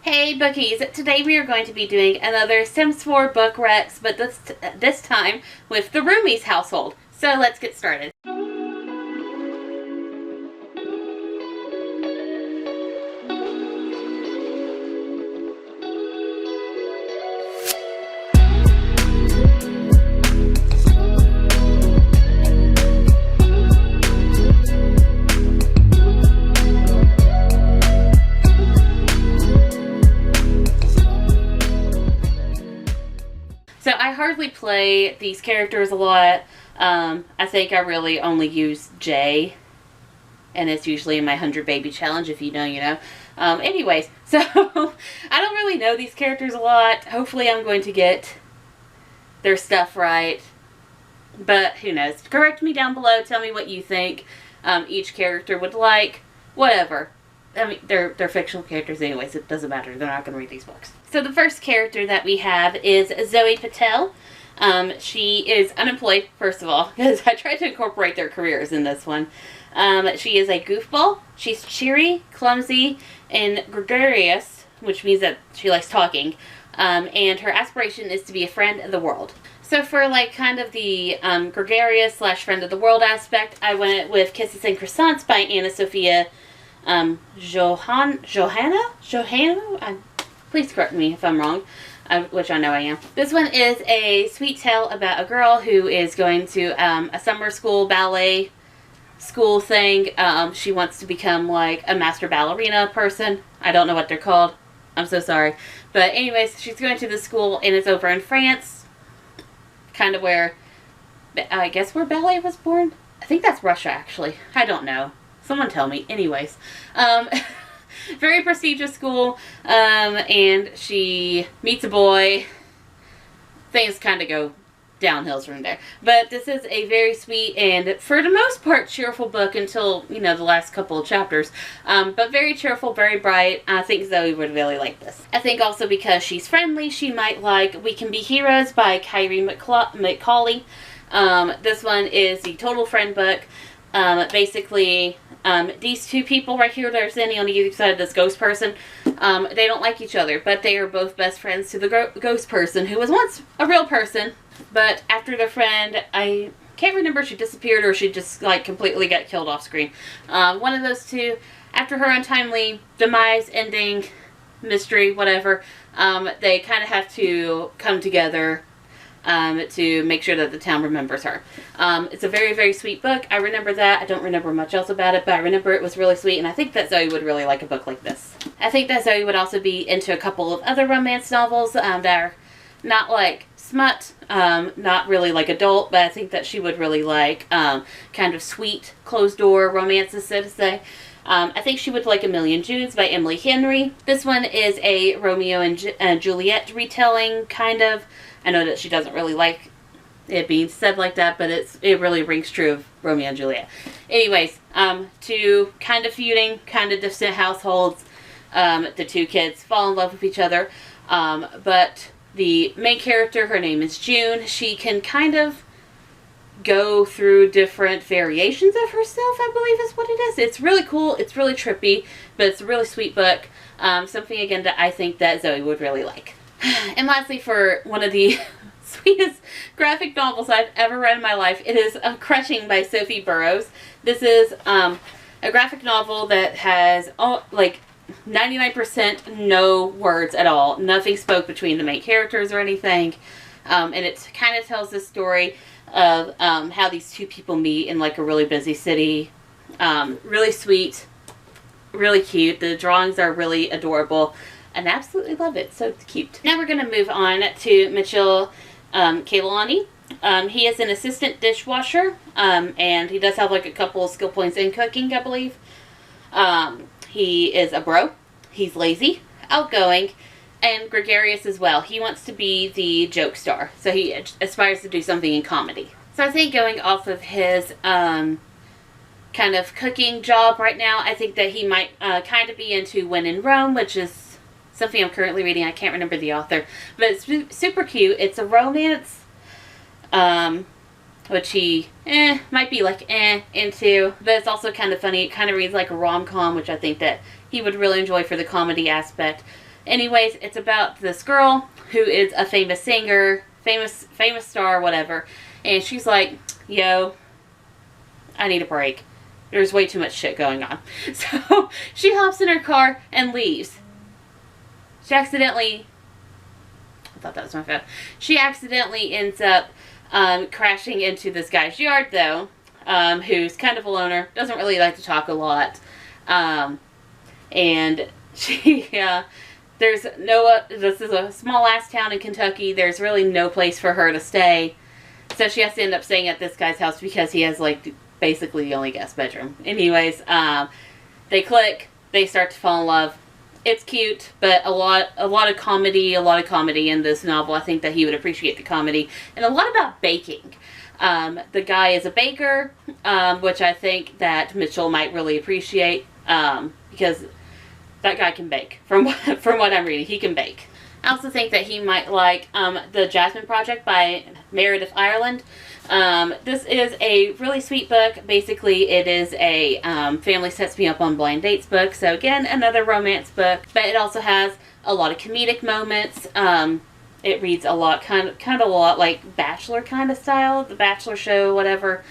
Hey Bookies, today we are going to be doing another Sims 4 book Rex, but this time with the Roomies household. So let's get started. So I hardly play these characters a lot. I think I really only use J, and it's usually in my 100 baby challenge. If you know, you know. Anyways, so I don't really know these characters a lot. Hopefully I'm going to get their stuff right, but who knows. Correct me down below. Tell me what you think each character would like. Whatever. I mean, they're fictional characters anyways. It doesn't matter. They're not going to read these books. So the first character that we have is Zoe Patel. She is unemployed, first of all, because I tried to incorporate their careers in this one. She is a goofball. She's cheery, clumsy, and gregarious, which means that she likes talking. And her aspiration is to be a friend of the world. So for like kind of the gregarious / friend of the world aspect, I went with Kisses and Croissants by Anna-Sophie. Jouhanneau? Please correct me if I'm wrong, which I know I am. This one is a sweet tale about a girl who is going to a summer school ballet school thing. She wants to become like a master ballerina person. I don't know what they're called. I'm so sorry. But anyways, she's going to this school and it's over in France. Kind of where, I guess where ballet was born? I think that's Russia actually. I don't know. Someone tell me. Anyways, very prestigious school, and she meets a boy. Things kind of go downhills from there. But this is a very sweet and, for the most part, cheerful book until, you know, the last couple of chapters. But very cheerful, very bright. I think Zoe would really like this. I think also because she's friendly, she might like We Can Be Heroes by Kylie McCauley. This one is the total friend book. Basically, these two people right here that are standing on either side of this ghost person, they don't like each other, but they are both best friends to the ghost person who was once a real person, but after their friend, I can't remember if she disappeared or she just like completely got killed off screen. One of those two, after her untimely demise, ending, mystery, whatever, they kind of have to come together to make sure that the town remembers her. It's a very, very sweet book. I remember that. I don't remember much else about it, but I remember it was really sweet, and I think that Zoe would really like a book like this. I think that Zoe would also be into a couple of other romance novels that are not like smut, not really like adult, but I think that she would really like kind of sweet, closed-door romances, so to say. I think she would like A Million Junes by Emily Henry. This one is a Romeo and Juliet retelling, kind of. I know that she doesn't really like it being said like that, but it really rings true of Romeo and Juliet. Anyways, two kind of feuding, kind of distant households. The two kids fall in love with each other. But the main character, her name is June. She can kind of go through different variations of herself, I believe is what it is. It's really cool. It's really trippy, but it's a really sweet book. Something, again, that I think that Zoe would really like. And lastly, for one of the sweetest graphic novels I've ever read in my life, it is Crushing by Sophie Burrows. This is a graphic novel that has like 99% no words at all. Nothing spoke between the main characters or anything. And it kind of tells the story of how these two people meet in like a really busy city. Really sweet, really cute. The drawings are really adorable. And absolutely love it. So cute. Now we're going to move on to Mitchell Kaylani. He is an assistant dishwasher. And he does have like a couple of skill points in cooking, I believe. He is a bro. He's lazy, outgoing, and gregarious as well. He wants to be the joke star. So he aspires to do something in comedy. So I think going off of his kind of cooking job right now, I think that he might kind of be into When in Rome, which is something I'm currently reading. I can't remember the author. But it's super cute. It's a romance. Which he might be like into. But it's also kind of funny. It kind of reads like a rom-com, which I think that he would really enjoy for the comedy aspect. Anyways, it's about this girl who is a famous singer, famous star, whatever. And she's like, yo, I need a break. There's way too much shit going on. So she hops in her car and leaves. She accidentally, I thought that was my phone. She accidentally ends up crashing into this guy's yard, though, who's kind of a loner, doesn't really like to talk a lot. And she, there's no, this is a small ass town in Kentucky. There's really no place for her to stay. So she has to end up staying at this guy's house because he has, like, basically the only guest bedroom. Anyways, they click, they start to fall in love. It's cute, but a lot of comedy in this novel. I think that he would appreciate the comedy. And a lot about baking. The guy is a baker, which I think that Mitchell might really appreciate, because that guy can bake. From what I'm reading, he can bake. I also think that he might like the Jasmine Project by Meredith Ireland. This is a really sweet book. Basically, it is a family sets me up on blind dates book. So again, another romance book, but it also has a lot of comedic moments. It reads a lot, kind of a lot like Bachelor kind of style, the Bachelor show, whatever.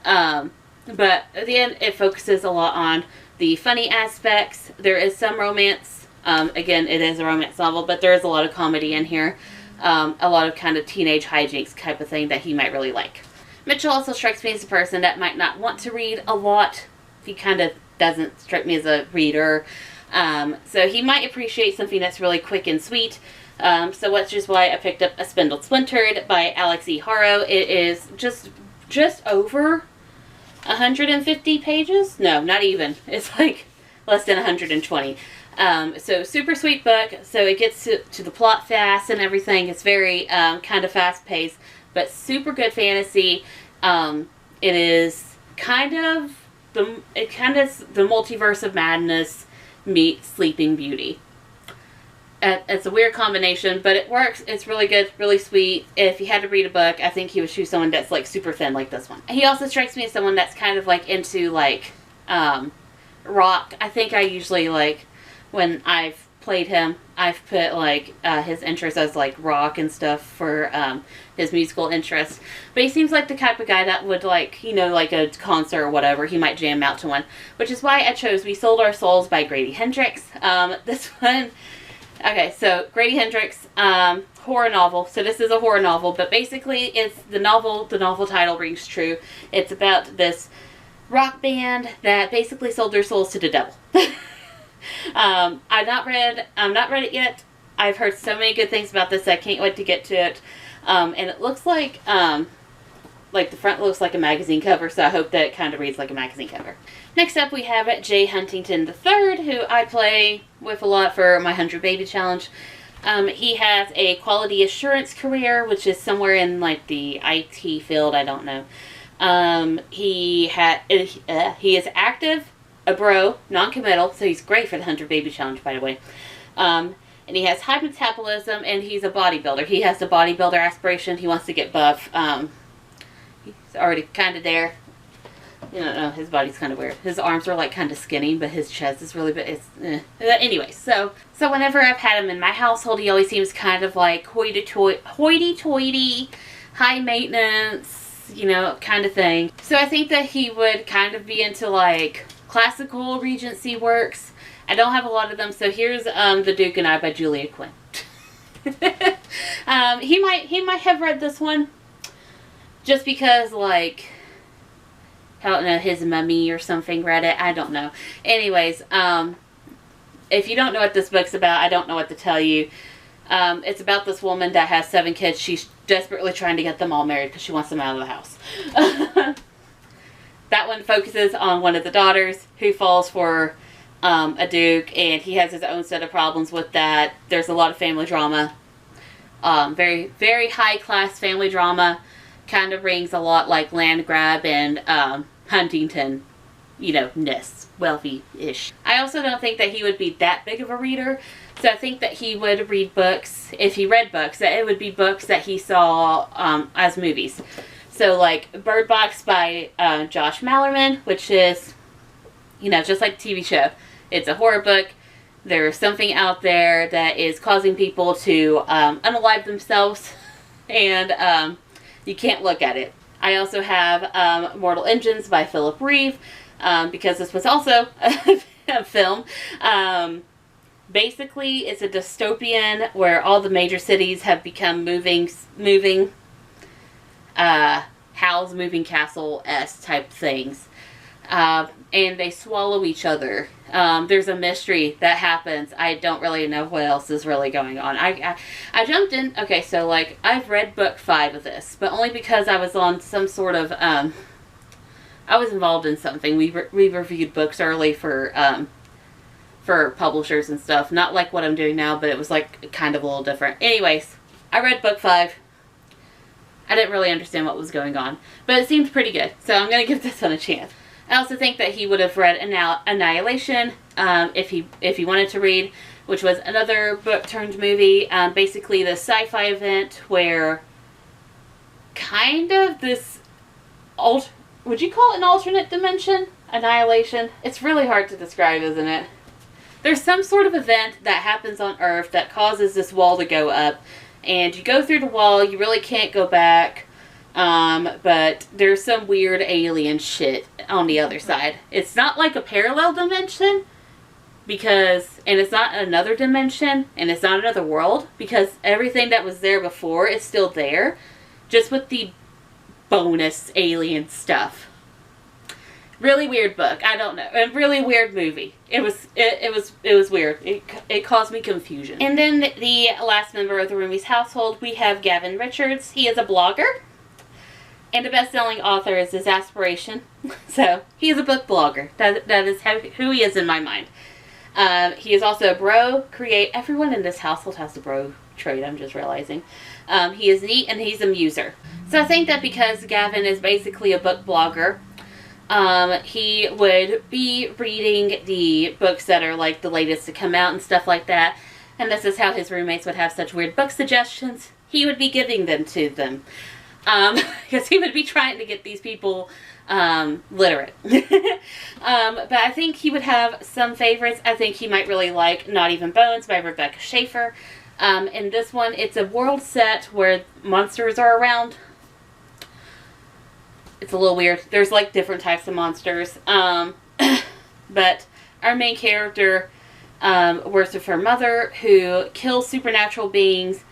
But at the end, it focuses a lot on the funny aspects. There is some romance. Again, it is a romance novel, but there is a lot of comedy in here. A lot of kind of teenage hijinks type of thing that he might really like. Mitchell also strikes me as a person that might not want to read a lot. He kind of doesn't strike me as a reader. So he might appreciate something that's really quick and sweet. So which is why I picked up A Spindle Splintered by Alix E. Harrow. It is just over 150 pages. No, not even. It's like less than 120. So super sweet book. So it gets to the plot fast and everything. It's very kind of fast paced, but super good fantasy. It is kind of the multiverse of madness meets Sleeping Beauty. It's a weird combination, but it works. It's really good, really sweet. If he had to read a book, I think he would choose someone that's like super thin like this one. He also strikes me as someone that's kind of like into like rock. I think I usually like, when I've played him, I've put like his interests as like rock and stuff for his musical interests. But he seems like the type of guy that would like, you know, like a concert or whatever, he might jam out to one. Which is why I chose We Sold Our Souls by Grady Hendrix. This one, okay, so Grady Hendrix, horror novel. So this is a horror novel, but basically it's the novel title rings true. It's about this rock band that basically sold their souls to the devil. I've not read it yet. I've heard so many good things about this. I can't wait to get to it. And it looks like the front looks like a magazine cover, so I hope that it kind of reads like a magazine cover. Next up we have Jay Huntington III, who I play with a lot for my 100 Baby Challenge. He has a quality assurance career, which is somewhere in like the IT field, I don't know. He is active, a bro, non-committal, so he's great for the 100 Baby Challenge, by the way. And he has high metabolism, and he's a bodybuilder. He has the bodybuilder aspiration. He wants to get buff. He's already kind of there. You don't know, his body's kind of weird. His arms are like kind of skinny, but his chest is really big. Anyway, so whenever I've had him in my household, he always seems kind of like hoity-toity, high maintenance, you know, kind of thing. So I think that he would kind of be into like classical Regency works. I don't have a lot of them, so here's The Duke and I by Julia Quinn. He might have read this one just because, like, I don't know, his mummy or something read it. I don't know. Anyways, if you don't know what this book's about, I don't know what to tell you. It's about this woman that has 7 kids. She's desperately trying to get them all married because she wants them out of the house. That one focuses on one of the daughters who falls for a duke, and he has his own set of problems with that. There's a lot of family drama. Very, very high-class family drama. Kind of rings a lot like Land Grab and Huntington, you know, ness. Wealthy-ish. I also don't think that he would be that big of a reader. So I think that he would read books, if he read books, that it would be books that he saw as movies. So like Bird Box by Josh Malerman, which is, you know, just like a TV show. It's a horror book. there's something out there that is causing people to unalive themselves, and you can't look at it. I also have Mortal Engines by Philip Reeves, because this was also a film. Basically, it's a dystopian where all the major cities have become moving castle-esque type things. And they swallow each other. There's a mystery that happens. I don't really know what else is really going on. I jumped in. Okay, so like I've read book 5 of this, but only because I was on some sort of I was involved in something. We reviewed books early for publishers and stuff. Not like what I'm doing now, but it was like kind of a little different. Anyways, I read book 5. I didn't really understand what was going on, but it seemed pretty good, so I'm gonna give this one a chance. I also think that he would have read Annihilation if he wanted to read, which was another book turned movie. Basically, the sci-fi event where kind of this would you call it an alternate dimension? Annihilation. It's really hard to describe, isn't it? There's some sort of event that happens on Earth that causes this wall to go up, and you go through the wall. You really can't go back. But there's some weird alien shit on the other side. It's not like a parallel dimension, and it's not another dimension, and it's not another world, because everything that was there before is still there, just with the bonus alien stuff. Really weird book. I don't know. A really weird movie. It was weird. It caused me confusion. And then the last member of the Roomies household, we have Gavin Richards. He is a blogger. And a best-selling author is his aspiration. So, he is a book blogger. That is who he is in my mind. He is also a bro. Everyone in this household has the bro trait, I'm just realizing. He is neat, and he's a muser. So, I think that because Gavin is basically a book blogger, he would be reading the books that are like the latest to come out and stuff like that. And this is how his roommates would have such weird book suggestions. He would be giving them to them. Because he would be trying to get these people literate. But I think he would have some favorites. I think he might really like Not Even Bones by Rebecca Schaeffer. In this one, it's a world set where monsters are around. It's a little weird. There's like different types of monsters. But our main character works with her mother, who kills supernatural beings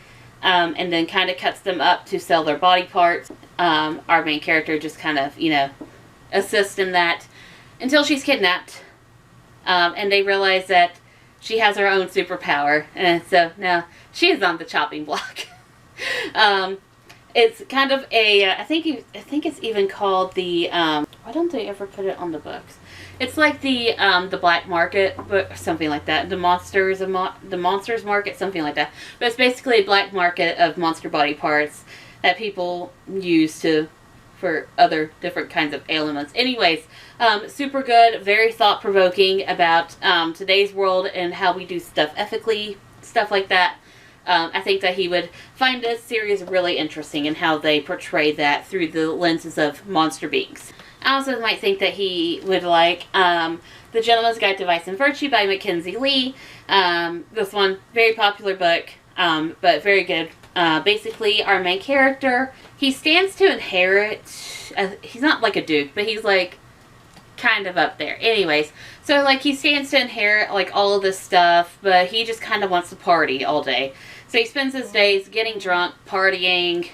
and then kind of cuts them up to sell their body parts. Our main character just kind of, assists in that until she's kidnapped. And they realize that she has her own superpower. And so now she is on the chopping block. It's kind of a, I think it's even called the, why don't they ever put it on the books? It's like the black market, but something like that. The monsters market, something like that. But it's basically a black market of monster body parts that people use for other different kinds of ailments. Anyways, super good, very thought-provoking about today's world and how we do stuff ethically, stuff like that. I think that he would find this series really interesting in how they portray that through the lenses of monster beings. I also might think that he would like The Gentleman's Guide to Vice and Virtue by MacKenzie Lee. This one, very popular book, but very good. Basically, our main character, he stands to inherit, he's not like a duke, but he's like kind of up there. Anyways, so like he stands to inherit like all of this stuff, but he just kind of wants to party all day. So he spends his days getting drunk, partying,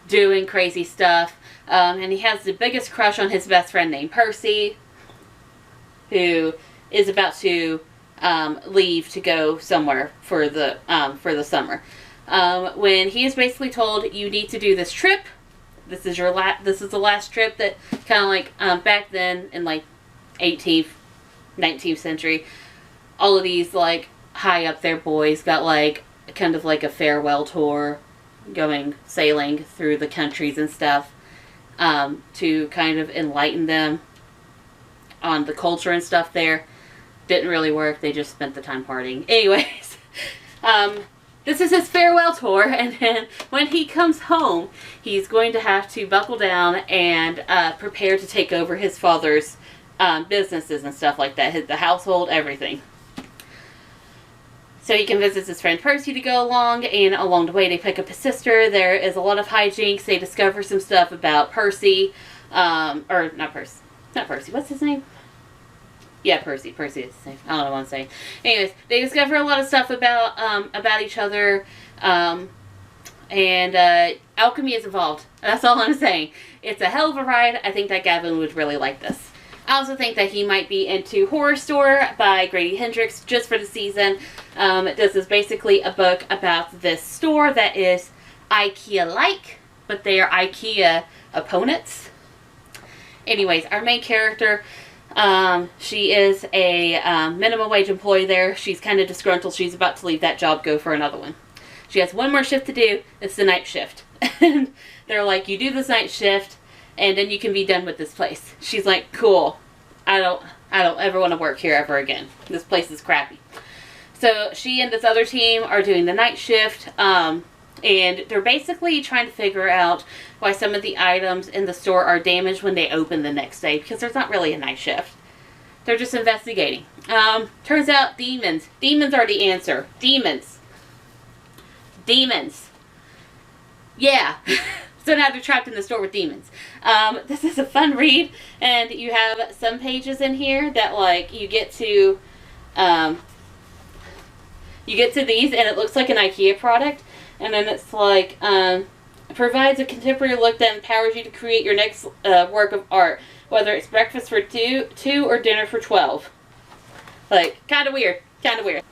doing crazy stuff. And he has the biggest crush on his best friend named Percy, who is about to leave to go somewhere for the summer. When he is basically told, you need to do this trip. This is the last trip that kind of like back then in like 18th, 19th century, all of these like high up there boys got like kind of like a farewell tour, going sailing through the countries and stuff. To kind of enlighten them on the culture and stuff there. Didn't really work. They just spent the time partying. Anyways, this is his farewell tour, and then when he comes home, he's going to have to buckle down and prepare to take over his father's businesses and stuff like that. The household, everything. So he convinces his friend Percy to go along, and along the way they pick up his sister. There is a lot of hijinks. They discover some stuff about Percy, or not Percy, what's his name? Yeah, Percy is his name. I don't know what I'm saying. Anyways, they discover a lot of stuff about each other, and alchemy is involved. That's all I'm saying. It's a hell of a ride. I think that Gavin would really like this. I also think that he might be into Horrorstor by Grady Hendrix just for the season. This is basically a book about this store that is IKEA-like, but they are IKEA opponents. Anyways, our main character, she is a minimum wage employee there. She's kind of disgruntled. She's about to leave that job, go for another one. She has one more shift to do. It's the night shift. And they're like, you do this night shift, and then you can be done with this place. She's like, cool. I don't ever want to work here ever again. This place is crappy. So she and this other team are doing the night shift, and they're basically trying to figure out why some of the items in the store are damaged when they open the next day, because there's not really a night shift. They're just investigating. Turns out demons. Demons are the answer. Demons. Demons. Yeah. So now they're trapped in the store with demons. This is a fun read, and you have some pages in here that, like, you get to these, and it looks like an IKEA product, and then it's like, provides a contemporary look that empowers you to create your next work of art, whether it's breakfast for two or dinner for 12. Like, kind of weird. Kind of weird.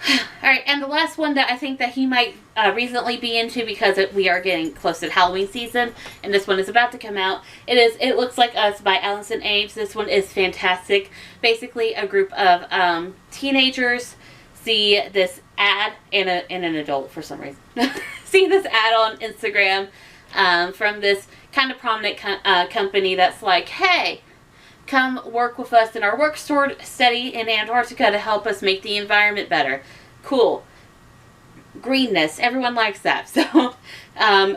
Alright, and the last one that I think that he might recently be into, because we are getting close to Halloween season, and this one is about to come out. It Looks Like Us by Alison and Ames. This one is fantastic. Basically, a group of teenagers see this ad, and an adult for some reason, see this ad on Instagram from this kind of prominent company that's like, hey, come work with us in our work study in Antarctica to help us make the environment better. Cool. Greenness. Everyone likes that. So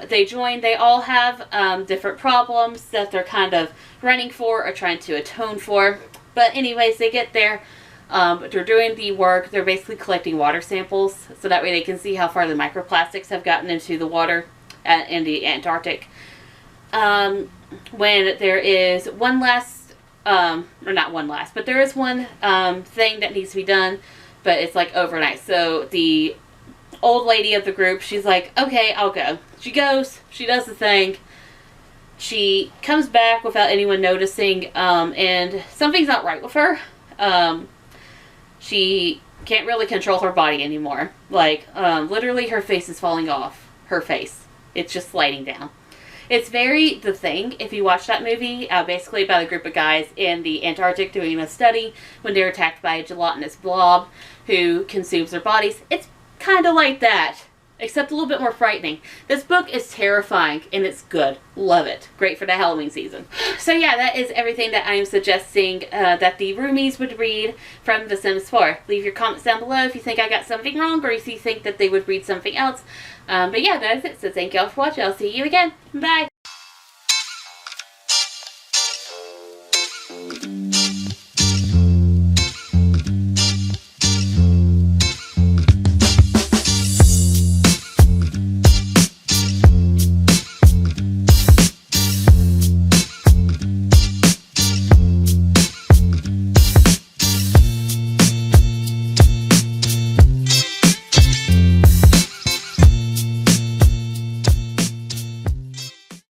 they join. They all have different problems that they're kind of running for or trying to atone for. But anyways, they get there. They're doing the work. They're basically collecting water samples so that way they can see how far the microplastics have gotten into the water in the Antarctic. When there is one last or not one last, but there is one thing that needs to be done, but it's like overnight. So the old lady of the group, she's like, okay, I'll go. She goes, she does the thing, she comes back without anyone noticing, and something's not right with her. She can't really control her body anymore. Like, literally her face is falling off her face. It's just sliding down. It's very The Thing, if you watch that movie, basically about a group of guys in the Antarctic doing a study when they're attacked by a gelatinous blob who consumes their bodies. It's kind of like that, except a little bit more frightening. This book is terrifying, and it's good. Love it. Great for the Halloween season. So yeah, that is everything that I am suggesting that the Roomies would read from The Sims 4. Leave your comments down below if you think I got something wrong, or if you think that they would read something else. But yeah, that is it. So thank you all for watching. I'll see you again. Bye.